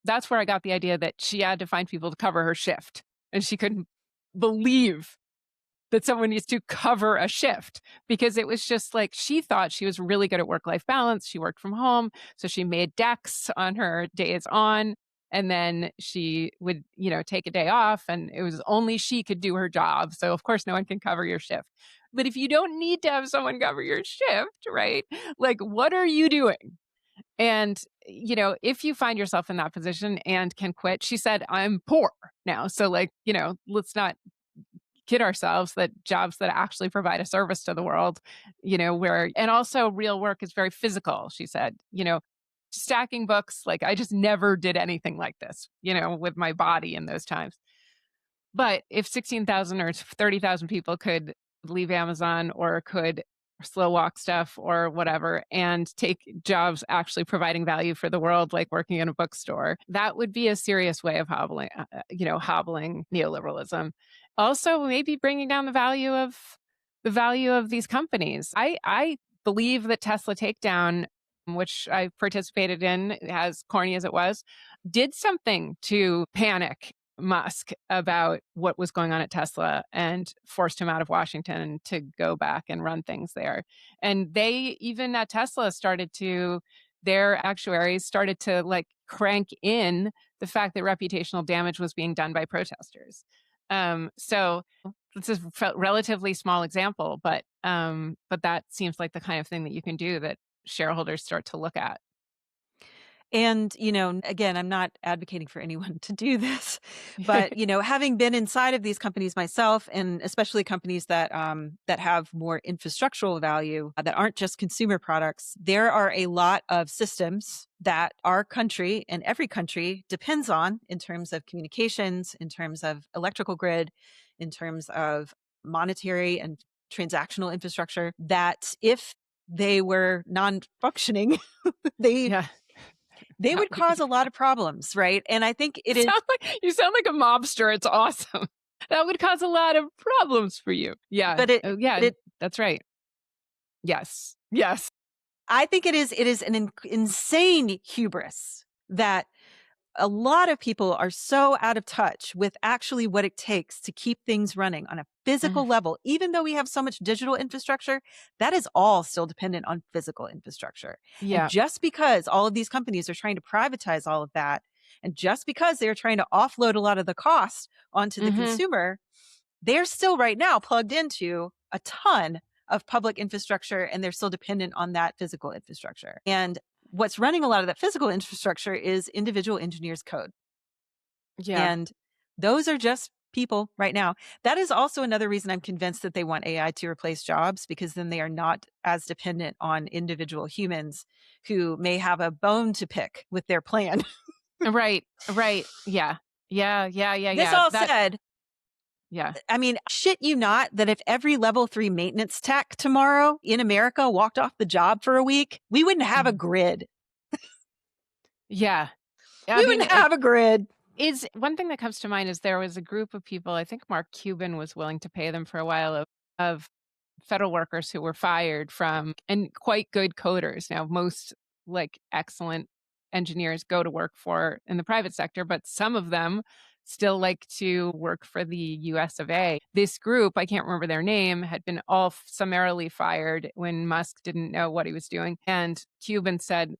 That's where I got the idea that she had to find people to cover her shift, and she couldn't believe that someone needs to cover a shift, because it was just like, she thought she was really good at work-life balance. She worked from home, so she made decks on her days on, and then she would, take a day off, and it was only she could do her job. So of course no one can cover your shift. But if you don't need to have someone cover your shift, right? Like, what are you doing? And, if you find yourself in that position and can quit, she said, I'm poor now. So let's not kid ourselves that jobs that actually provide a service to the world, and also real work is very physical. She said, stacking books, like I just never did anything like this, with my body in those times. But if 16,000 or 30,000 people could leave Amazon or could slow walk stuff or whatever and take jobs actually providing value for the world, like working in a bookstore, that would be a serious way of hobbling neoliberalism. Also, maybe bringing down the value of these companies. I believe that Tesla takedown, which I participated in, as corny as it was, did something to panic Musk about what was going on at Tesla and forced him out of Washington to go back and run things there. And even at Tesla their actuaries started to like crank in the fact that reputational damage was being done by protesters. So it's a relatively small example, but that seems like the kind of thing that you can do that shareholders start to look at. And, again, I'm not advocating for anyone to do this, but, having been inside of these companies myself, and especially companies that have more infrastructural value, that aren't just consumer products, there are a lot of systems that our country and every country depends on in terms of communications, in terms of electrical grid, in terms of monetary and transactional infrastructure, that if they were non-functioning, they would cause a lot of problems, right? And I think it is. You sound like a mobster. It's awesome. That would cause a lot of problems for you. Yeah. But that's right. Yes. Yes. I think it is an insane hubris that a lot of people are so out of touch with actually what it takes to keep things running on a physical level. Even though we have so much digital infrastructure, that is all still dependent on physical infrastructure. Yeah. And just because all of these companies are trying to privatize all of that, and just because they're trying to offload a lot of the cost onto the consumer, they're still right now plugged into a ton of public infrastructure, and they're still dependent on that physical infrastructure. And what's running a lot of that physical infrastructure is individual engineers' code. Yeah. And those are just people right now. That is also another reason I'm convinced that they want AI to replace jobs, because then they are not as dependent on individual humans who may have a bone to pick with their plan. Right. Yeah. This all said, yeah. I mean, shit you not that if every level 3 maintenance tech tomorrow in America walked off the job for a week, we wouldn't have a grid. Yeah. We wouldn't have a grid. Is one thing that comes to mind is there was a group of people, I think Mark Cuban was willing to pay them for a while, of federal workers who were fired from, and quite good coders. Now, most excellent engineers go to work for in the private sector, but some of them still like to work for the US of A. This group, I can't remember their name, had been all summarily fired when Musk didn't know what he was doing. And Cuban said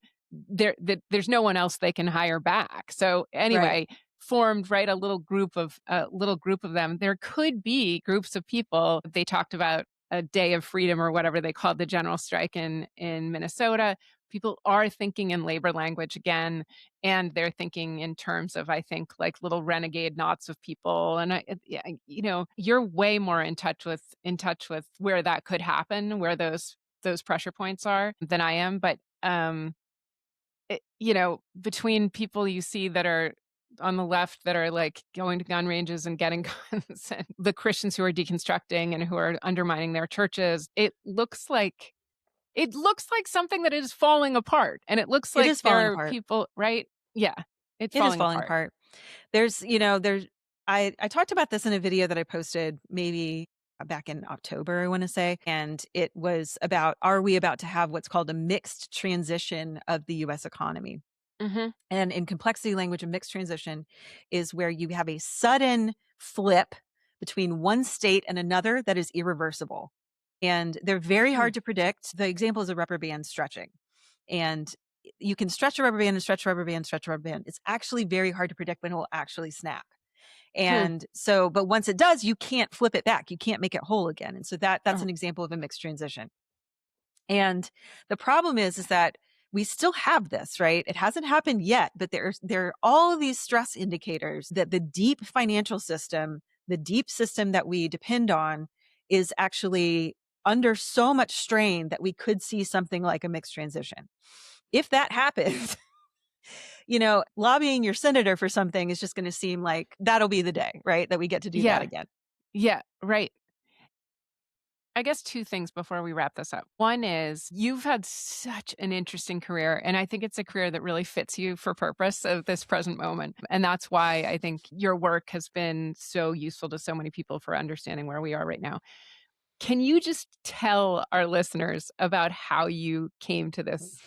there's no one else they can hire back. So anyway, formed a little group of them. There could be groups of people. They talked about a day of freedom or whatever they called the general strike in Minnesota. People are thinking in labor language again, and they're thinking in terms of, I think, little renegade knots of people. And you're way more in touch with where that could happen, where those pressure points are, than I am. But between people you see that are on the left that are going to gun ranges and getting guns, and the Christians who are deconstructing and who are undermining their churches, it looks like something that is falling apart. And it looks like there are people, right? Yeah. It is falling apart. There's, I talked about this in a video that I posted maybe back in October, I want to say. And it was about, are we about to have what's called a mixed transition of the US economy? And in complexity language, a mixed transition is where you have a sudden flip between one state and another that is irreversible. And they're very hard to predict. The example is a rubber band stretching. And you can stretch a rubber band and stretch a rubber band, stretch a rubber band. It's actually very hard to predict when it will actually snap. And so, but once it does, you can't flip it back. You can't make it whole again. And so that's an example of a mixed transition. And the problem is that we still have this, right? It hasn't happened yet, but there are all of these stress indicators that the deep financial system, the deep system that we depend on, is actually under so much strain that we could see something like a mixed transition. If that happens, lobbying your senator for something is just going to seem like that'll be the day, right? That we get to do that again. Yeah, right. I guess two things before we wrap this up. One is you've had such an interesting career, and I think it's a career that really fits you for purpose of this present moment. And that's why I think your work has been so useful to so many people for understanding where we are right now. Can you just tell our listeners about how you came to this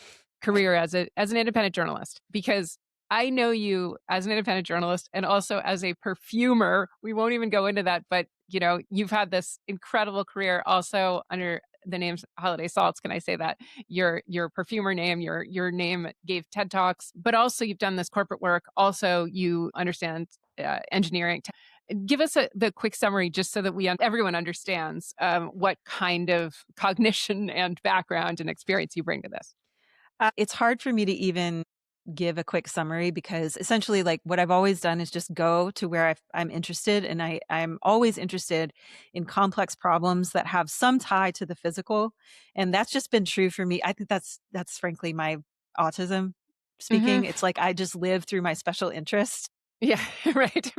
career as an independent journalist? Because I know you as an independent journalist and also as a perfumer. We won't even go into that, but you've had this incredible career also under the name's Holiday Salts. Can I say that? Your perfumer name, your name gave TED Talks, but also you've done this corporate work. Also, you understand engineering. Give us the quick summary just so that everyone understands what kind of cognition and background and experience you bring to this. It's hard for me to even give a quick summary because essentially like what I've always done is just go to where I'm interested. And I'm always interested in complex problems that have some tie to the physical. And that's just been true for me. I think that's frankly my autism speaking. It's like I just live through my special interest. Yeah, right.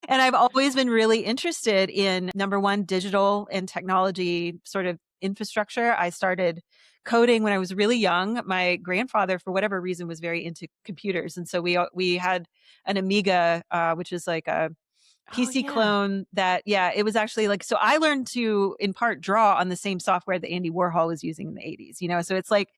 And I've always been really interested in, number one, digital and technology sort of infrastructure. I started coding when I was really young. My grandfather, for whatever reason, was very into computers. And so we had an Amiga, which is like a PC clone that, it was actually like, so I learned to, in part, draw on the same software that Andy Warhol was using in the 80s, So it's like,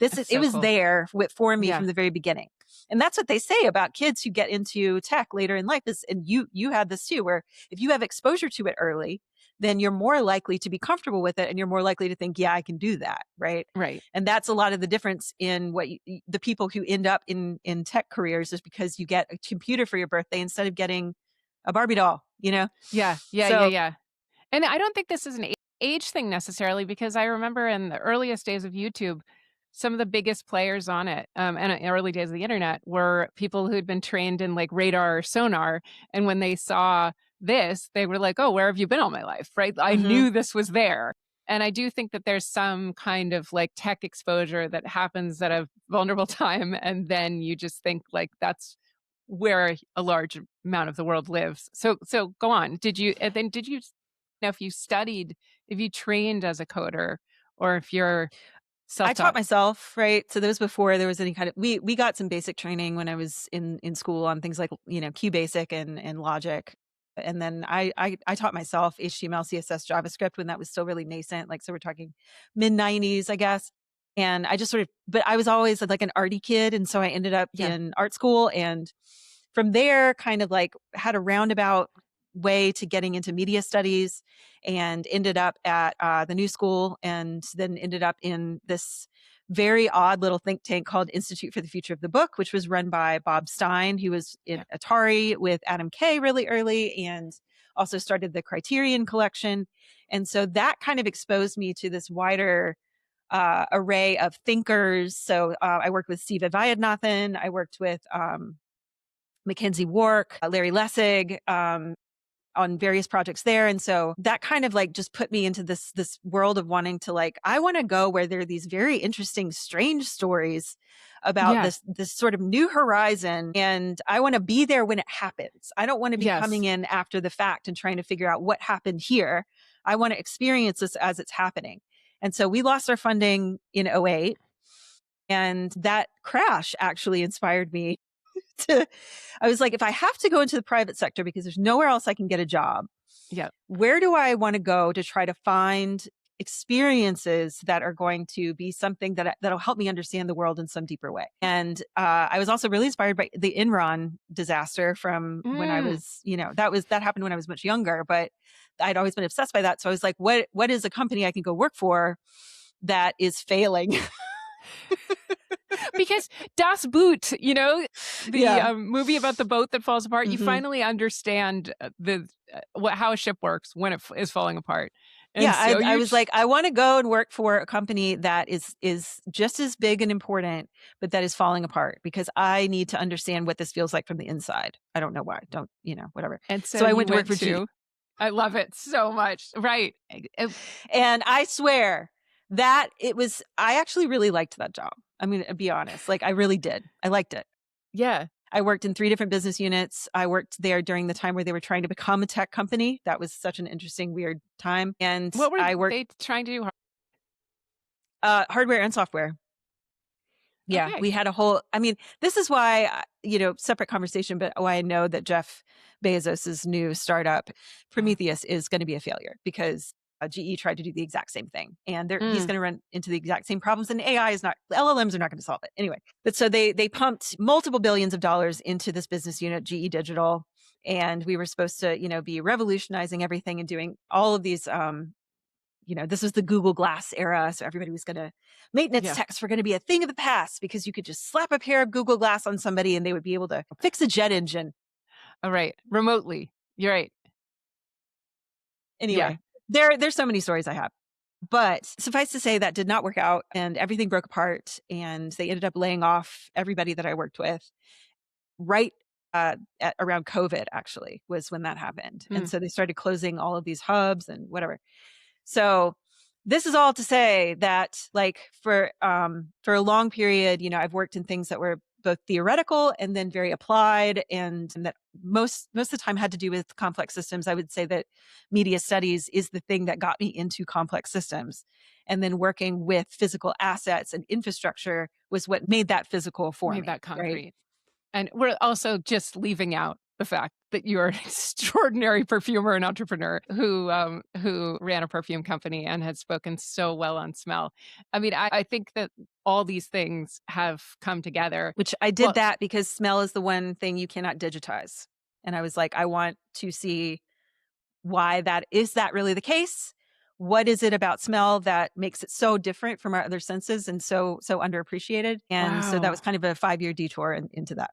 it was cool. There for me from the very beginning. And that's what they say about kids who get into tech later in life is, and you had this too, where if you have exposure to it early, then you're more likely to be comfortable with it and you're more likely to think, yeah, I can do that. Right. And that's a lot of the difference in what the people who end up in tech careers is because you get a computer for your birthday instead of getting a Barbie doll, Yeah. And I don't think this is an age thing necessarily, because I remember in the earliest days of YouTube, some of the biggest players on it, and in early days of the internet, were people who'd been trained in like radar or sonar. And when they saw this, they were like, oh, where have you been all my life? Right. I knew this was there. And I do think that there's some kind of like tech exposure that happens at a vulnerable time. And then you just think like that's where a large amount of the world lives. So go on. Did you know if you trained as a coder, or if you're self-taught? I taught myself, right? So that was before there was any kind of, we got some basic training when I was in school on things like, QBasic and Logic. And then I taught myself HTML, CSS, JavaScript when that was still really nascent. Like, so we're talking mid 90s, I guess. And I just but I was always like an arty kid. And so I ended up in art school. And from there kind of like had a roundabout way to getting into media studies and ended up at the New School, and then ended up in this very odd little think tank called Institute for the Future of the Book, which was run by Bob Stein, who was in Atari with Adam Kay really early and also started the Criterion Collection. And so that kind of exposed me to this wider array of thinkers. So I worked with Steve Vaidyanathan. I worked with Mackenzie Wark, Larry Lessig, on various projects there. And so that kind of like just put me into this world of wanting to like, I want to go where there are these very interesting, strange stories about this sort of new horizon. And I want to be there when it happens. I don't want to be coming in after the fact and trying to figure out what happened here. I want to experience this as it's happening. And so we lost our funding in 2008. And that crash actually inspired me I was like, if I have to go into the private sector because there's nowhere else I can get a job, where do I want to go to try to find experiences that are going to be something that'll help me understand the world in some deeper way? And I was also really inspired by the Enron disaster from when I was, that happened when I was much younger, but I'd always been obsessed by that. So I was like, what is a company I can go work for that is failing? Because Das Boot, the movie about the boat that falls apart, you finally understand how a ship works when it is falling apart. And I was like, I want to go and work for a company that is just as big and important, but that is falling apart, because I need to understand what this feels like from the inside. I don't know why. Whatever. And so I went to work for G. I love it so much. Right. And I swear that I actually really liked that job. I'm going to be honest. Like, I really did. I liked it. Yeah. I worked in 3 different business units. I worked there during the time where they were trying to become a tech company. That was such an interesting, weird time. And what were they trying to do? Hardware and software. Yeah. Okay. We had this is why, separate conversation, but why I know that Jeff Bezos's new startup, Prometheus, is going to be a failure, because GE tried to do the exact same thing, and he's going to run into the exact same problems, and LLMs are not going to solve it anyway. But so they pumped multiple billions of dollars into this business unit, GE Digital, and we were supposed to, be revolutionizing everything and doing all of these, this was the Google Glass era. So everybody was going to, maintenance techs were going to be a thing of the past because you could just slap a pair of Google Glass on somebody and they would be able to fix a jet engine. All right. Remotely. You're right. Anyway, there's so many stories I have. But suffice to say, that did not work out and everything broke apart. And they ended up laying off everybody that I worked with right at around COVID, actually, was when that happened. And so they started closing all of these hubs and whatever. So this is all to say that, like, for a long period, I've worked in things that were both theoretical and then very applied, and that most of the time had to do with complex systems. I would say that media studies is the thing that got me into complex systems. And then working with physical assets and infrastructure was what made that physical for me. Made that concrete. Right? And we're also just leaving out the fact that you're an extraordinary perfumer and entrepreneur who ran a perfume company and had spoken so well on smell. I mean, I think that all these things have come together. Which I did that because smell is the one thing you cannot digitize. And I was like, I want to see why is that really the case? What is it about smell that makes it so different from our other senses and so underappreciated? And so that was kind of a 5-year detour into that.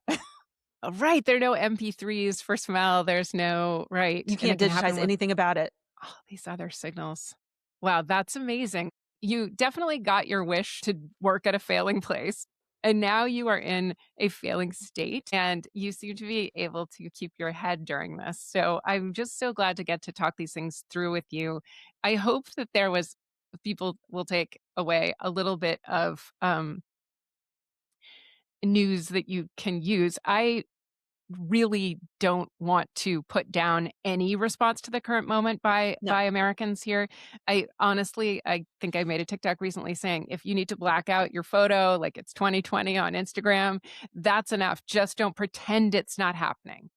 Right. There are no MP3s for smell. There's no, right. You can't digitize anything about it. Oh, these other signals. Wow, that's amazing. You definitely got your wish to work at a failing place. And now you are in a failing state and you seem to be able to keep your head during this. So I'm just so glad to get to talk these things through with you. I hope that people will take away a little bit of news that you can use. I really don't want to put down any response to the current moment by Americans here. I think I made a TikTok recently saying, if you need to black out your photo, like it's 2020 on Instagram, that's enough. Just don't pretend it's not happening.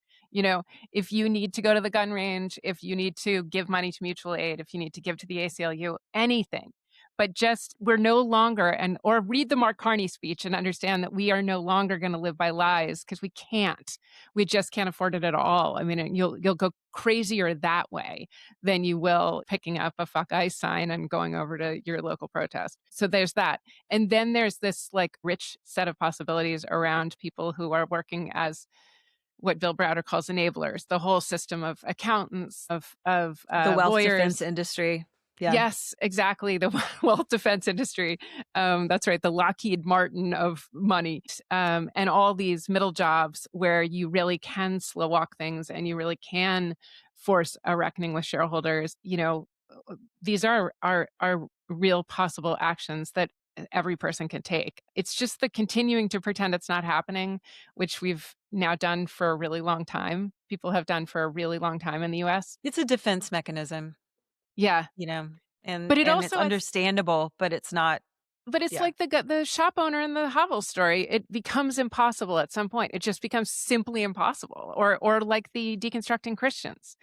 If you need to go to the gun range, if you need to give money to mutual aid, if you need to give to the ACLU, anything. But we're no longer, or read the Mark Carney speech and understand that we are no longer going to live by lies because we can't. We just can't afford it at all. I mean, you'll go crazier that way than you will picking up a fuck ICE sign and going over to your local protest. So there's that. And then there's this like rich set of possibilities around people who are working as what Bill Browder calls enablers, the whole system of accountants, of the wealth lawyers. Defense industry. Yeah. Yes, exactly. The wealth defense industry. That's right. The Lockheed Martin of money. And all these middle jobs where you really can slow walk things and you really can force a reckoning with shareholders. These are real possible actions that every person can take. It's just the continuing to pretend it's not happening, which we've now done for a really long time. People have done for a really long time in the US. It's a defense mechanism. Yeah. But it's understandable, but it's not. But it's like the shop owner in the Havel story. It becomes impossible at some point. It just becomes simply impossible. Or like the deconstructing Christians.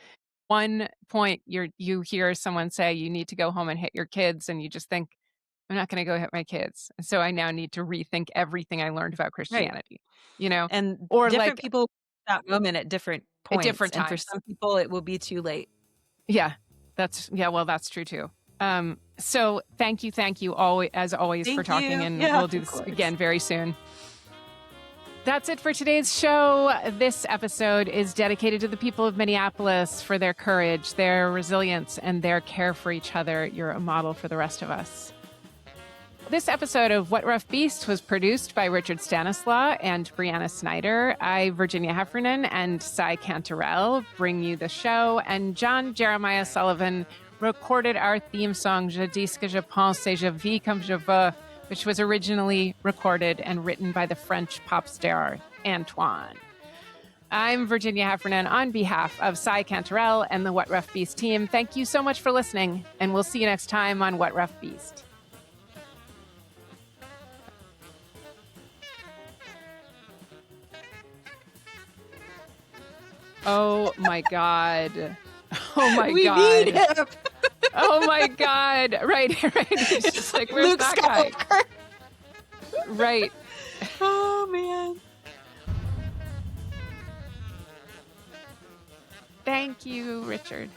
One point you hear someone say you need to go home and hit your kids, and you just think, I'm not going to go hit my kids. So I now need to rethink everything I learned about Christianity. Right. And different people that moment at different points. At different times. And for some people, it will be too late. Yeah. That's true too. So thank you always, as always, for talking, and we'll do this again very soon. That's it for today's show. This episode is dedicated to the people of Minneapolis for their courage, their resilience, and their care for each other. You're a model for the rest of us. This episode of What Rough Beast was produced by Richard Stanislaw and Brianna Snyder. I, Virginia Heffernan, and Cy Cantarell bring you the show, and John Jeremiah Sullivan recorded our theme song, Je dis ce que je pense et je vis comme je veux, which was originally recorded and written by the French pop star Antoine. I'm Virginia Heffernan on behalf of Cy Cantarell and the What Rough Beast team. Thank you so much for listening, and we'll see you next time on What Rough Beast. Oh my God. Oh my we God. Need him. Oh my God. Right. It's just like, where's Luke that Skywalker. guy? Right. Oh man. Thank you, Richard.